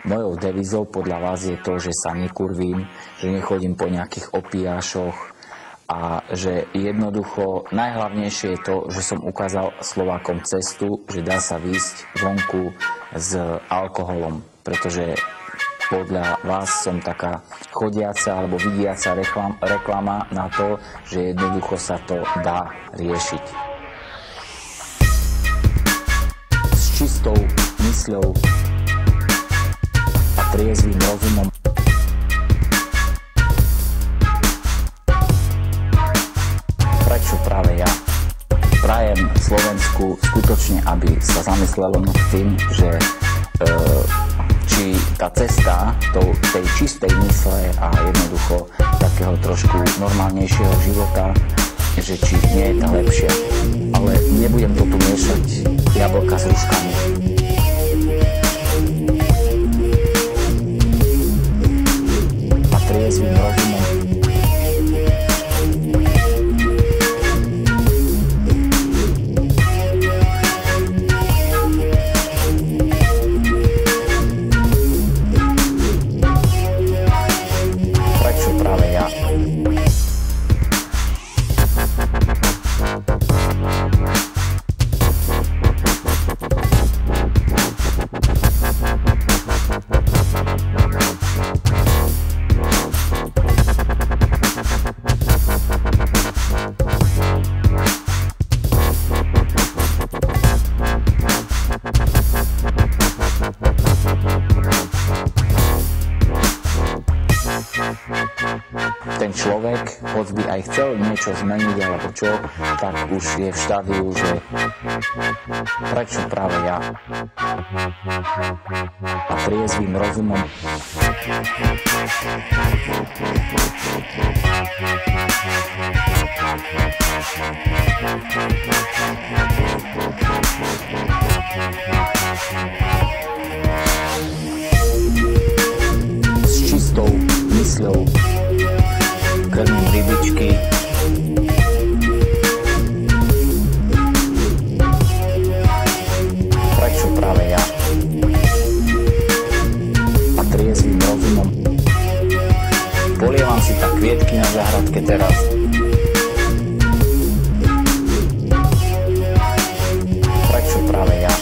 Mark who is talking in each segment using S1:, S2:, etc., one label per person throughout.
S1: Mojou devizou podľa vás je to, že sa nekurvím, že nechodím po nejakých opíjašoch a že jednoducho najhlavnejšie je to, že som ukázal Slovákom cestu, že dá sa výjsť vonku s alkoholom, pretože podľa vás som taká chodiaca alebo vidiaca reklama na to, že jednoducho sa to dá riešiť. S čistou mysľou a triezvým rozumom prečo práve ja prajem Slovensku skutočne, aby sa zamyslelo nad tým, že či tá cesta tej čistej mysle a jednoducho takého trošku normálnejšieho života, že či nie je tá lepšia. Ale nebudem to tu miešať jablka s hruškami. A triezvým rozumom ten človek, hoď by aj chcel niečo zmeniť alebo čo, tak už je v štádiu, že prečo práve ja. A triezvým rozumom s čistou mysľou krmím rybičky, prečo práve ja. A triezvým rozumom polievam si tak kvietky na záhradke teraz. Prečo práve ja.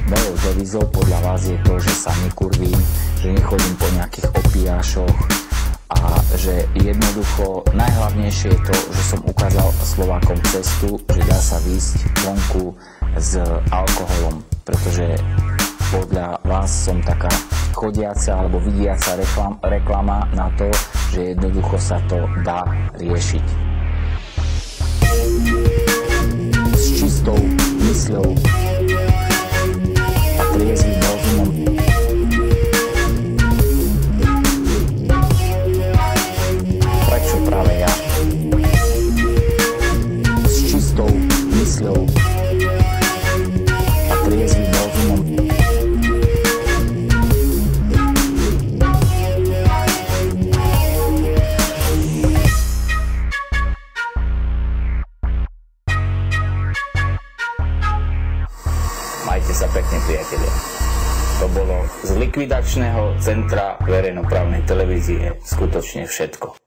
S1: Mojou devizou podľa vás je to, že sa nekurvím, že nechodím po nejakých opíjašoch a že jednoducho najhlavnejšie je to, že som ukázal Slovákom cestu, že dá sa výjsť vonku s alkoholom, pretože podľa vás som taká chodiaca alebo vidiaca reklama na to, že jednoducho sa to dá riešiť. S čistou mysľou a triezvým rozumom prečo práve ja. S čistou mysľou a triezvým rozumom Majte sa pekne, priatelia. To bolo z likvidačného centra verejnoprávnej televízie skutočne všetko.